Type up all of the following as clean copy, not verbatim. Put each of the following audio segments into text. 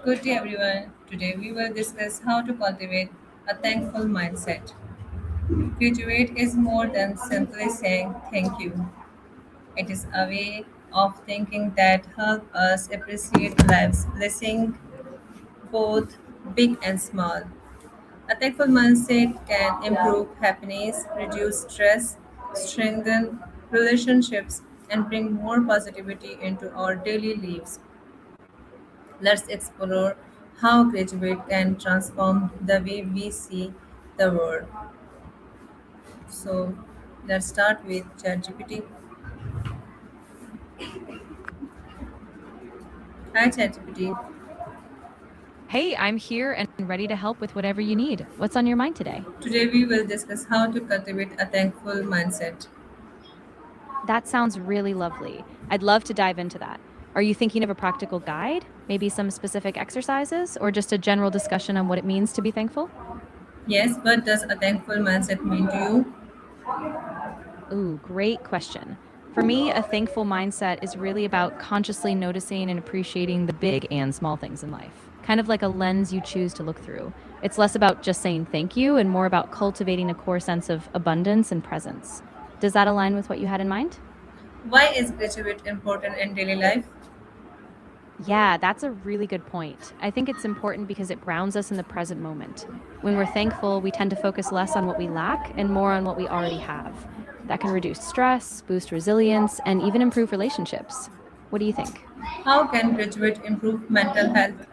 Good day, everyone. Today we will discuss how to cultivate a thankful mindset. Cultivate is more than simply saying thank you. It is a way of thinking that helps us appreciate life's blessing, both big and small. A thankful mindset can improve happiness, reduce stress, strengthen relationships, and bring more positivity into our daily lives. Let's explore how graduate can transform the way we see the world. So let's start with ChatGPT. Hi ChatGPT. Hey, I'm here and ready to help with whatever you need. What's on your mind today? Today we will discuss how to cultivate a thankful mindset. That sounds really lovely. I'd love to dive into that. Are you thinking of a practical guide? Maybe some specific exercises or just a general discussion on what it means to be thankful? Yes, what does a thankful mindset mean to you? Ooh, great question. For me, a thankful mindset is really about consciously noticing and appreciating the big and small things in life, kind of like a lens you choose to look through. It's less about just saying thank you and more about cultivating a core sense of abundance and presence. Does that align with what you had in mind? Why is graduate important in daily life? Yeah, that's a really good point. I think it's important because it grounds us in the present moment. When we're thankful, we tend to focus less on what we lack and more on what we already have. That can reduce stress, boost resilience, and even improve relationships. What do you think? How can graduate improve mental health?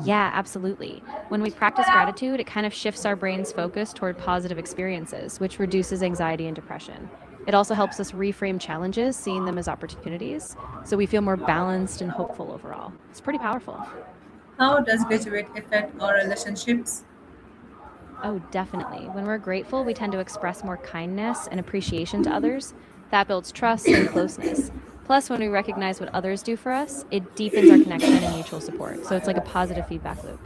Yeah, absolutely. When we practice gratitude, it kind of shifts our brain's focus toward positive experiences, which reduces anxiety and depression. It also helps us reframe challenges, seeing them as opportunities, so we feel more balanced and hopeful overall. It's pretty powerful. How does graduate affect our relationships? Oh, definitely. When we're grateful, we tend to express more kindness and appreciation to others. That builds trust and closeness. Plus, when we recognize what others do for us, it deepens our connection and mutual support. So it's like a positive feedback loop.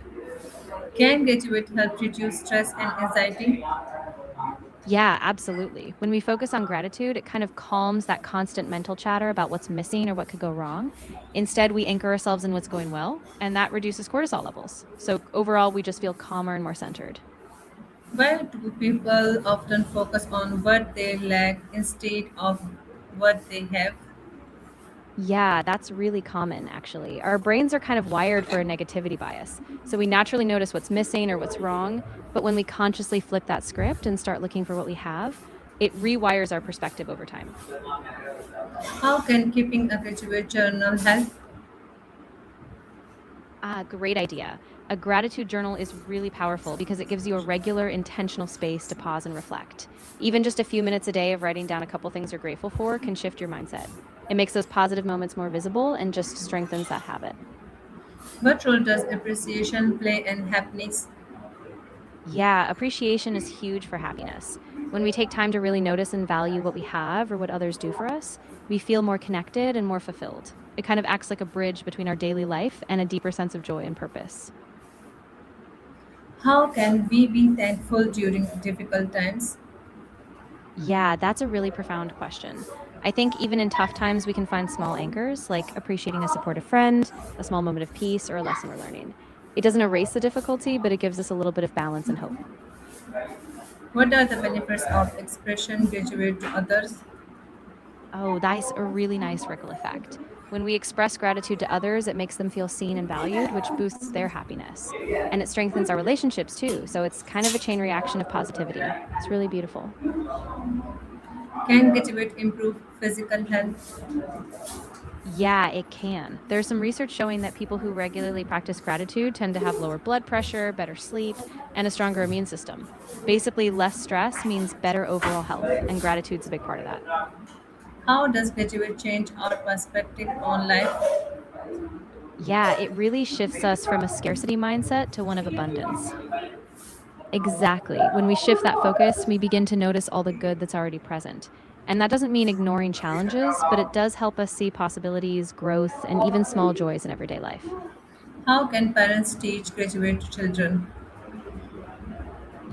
Can graduate help reduce stress and anxiety? Yeah, absolutely. When we focus on gratitude, it kind of calms that constant mental chatter about what's missing or what could go wrong. Instead, we anchor ourselves in what's going well, and that reduces cortisol levels. So overall, we just feel calmer and more centered. Why do people often focus on what they lack instead of what they have? Yeah, that's really common, actually. Our brains are kind of wired for a negativity bias. So we naturally notice what's missing or what's wrong. But when we consciously flip that script and start looking for what we have, it rewires our perspective over time. How can keeping a graduate journal help? Ah, great idea. A gratitude journal is really powerful because it gives you a regular, intentional space to pause and reflect. Even just a few minutes a day of writing down a couple things you're grateful for can shift your mindset. It makes those positive moments more visible and just strengthens that habit. What role does appreciation play in happiness? Yeah, appreciation is huge for happiness. When we take time to really notice and value what we have or what others do for us, we feel more connected and more fulfilled. It kind of acts like a bridge between our daily life and a deeper sense of joy and purpose. How can we be thankful during difficult times? Yeah, that's a really profound question. I think even in tough times, we can find small anchors, like appreciating a supportive friend, a small moment of peace, or a lesson we're learning. It doesn't erase the difficulty, but it gives us a little bit of balance and hope. What are the benefits of expression graduate to others? Oh, that's a really nice ripple effect. When we express gratitude to others, it makes them feel seen and valued, which boosts their happiness. And it strengthens our relationships too. So it's kind of a chain reaction of positivity. It's really beautiful. Can graduate improve physical health? Yeah, it can. There's some research showing that people who regularly practice gratitude tend to have lower blood pressure, better sleep, and a stronger immune system. Basically, less stress means better overall health, and gratitude's a big part of that. How does graduate change our perspective on life? Yeah, it really shifts us from a scarcity mindset to one of abundance. Exactly. When we shift that focus, we begin to notice all the good that's already present. And that doesn't mean ignoring challenges, but it does help us see possibilities, growth, and even small joys in everyday life. How can parents teach graduate children?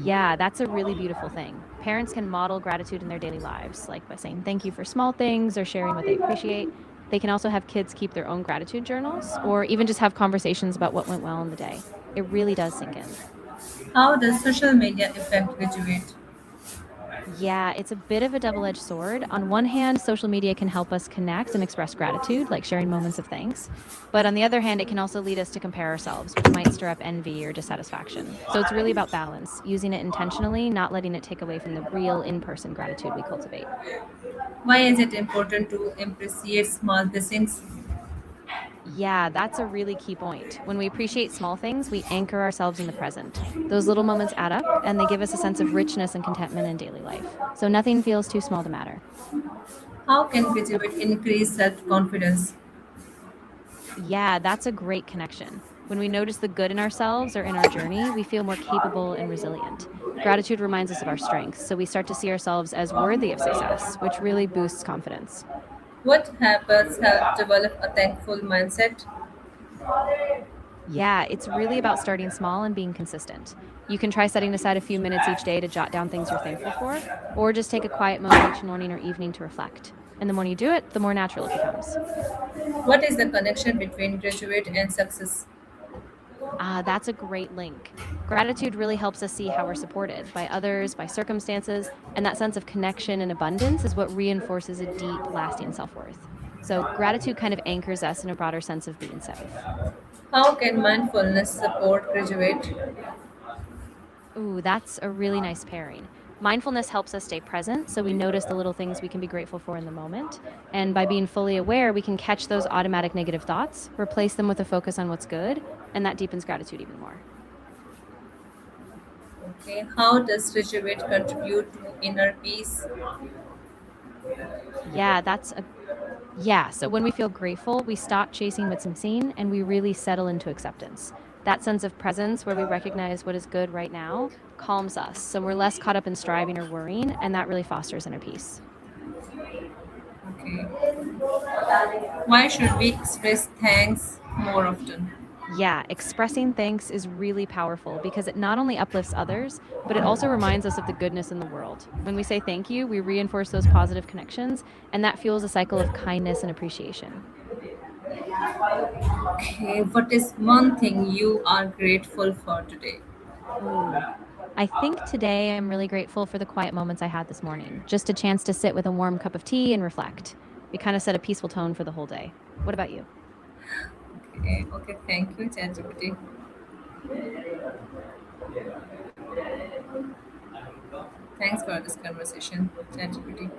Yeah, that's a really beautiful thing. Parents can model gratitude in their daily lives, like by saying thank you for small things or sharing what they appreciate. They can also have kids keep their own gratitude journals or even just have conversations about what went well in the day. It really does sink in. How does social media affect graduate? Yeah, it's a bit of a double edged sword. On one hand, social media can help us connect and express gratitude, like sharing moments of thanks. But on the other hand, it can also lead us to compare ourselves, which might stir up envy or dissatisfaction. So it's really about balance, using it intentionally, not letting it take away from the real in person gratitude we cultivate. Why is it important to appreciate small blessings? Yeah, that's a really key point. When we appreciate small things, we anchor ourselves in the present. Those little moments add up and they give us a sense of richness and contentment in daily life. So nothing feels too small to matter. How can graduate increase self-confidence? Yeah, that's a great connection. When we notice the good in ourselves or in our journey, we feel more capable and resilient. Gratitude reminds us of our strengths, so we start to see ourselves as worthy of success, which really boosts confidence. What habits help develop a thankful mindset? Yeah, it's really about starting small and being consistent. You can try setting aside a few minutes each day to jot down things you're thankful for, or just take a quiet moment each morning or evening to reflect. And the more you do it, the more natural it becomes. What is the connection between graduate and success? Ah, that's a great link. Gratitude really helps us see how we're supported by others, by circumstances, and that sense of connection and abundance is what reinforces a deep, lasting self worth. So, gratitude kind of anchors us in a broader sense of being safe. How can mindfulness support graduate? Ooh, that's a really nice pairing. Mindfulness helps us stay present, so we notice the little things we can be grateful for in the moment. And by being fully aware, we can catch those automatic negative thoughts, replace them with a focus on what's good, and that deepens gratitude even more. Okay. How does graduate contribute to inner peace? Yeah, that's a Yeah, so when we feel grateful, we stop chasing what's unseen and we really settle into acceptance. That sense of presence where we recognize what is good right now calms us. So we're less caught up in striving or worrying, and that really fosters inner peace. Okay. Why should we express thanks more often? Yeah, expressing thanks is really powerful because it not only uplifts others, but it also reminds us of the goodness in the world. When we say thank you, we reinforce those positive connections, and that fuels a cycle of kindness and appreciation. Okay. What is one thing you are grateful for today? Ooh, I think today I'm really grateful for the quiet moments I had this morning. Just a chance to sit with a warm cup of tea and reflect. It kind of set a peaceful tone for the whole day. What about you? Okay. Okay. Thank you, ChatGPT. Thanks for this conversation, ChatGPT.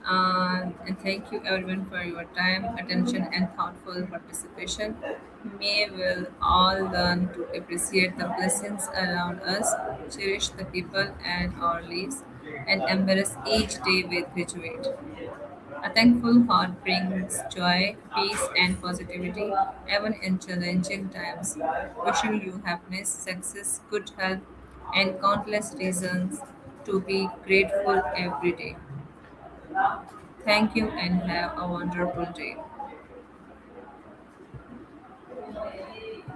And thank you everyone for your time, attention, and thoughtful participation. May we'll all learn to appreciate the blessings around us, cherish the people and our lives, and embrace each day with gratitude. A thankful heart brings joy, peace, and positivity, even in challenging times. Wishing you happiness, success, good health, and countless reasons to be grateful every day. Thank you and have a wonderful day.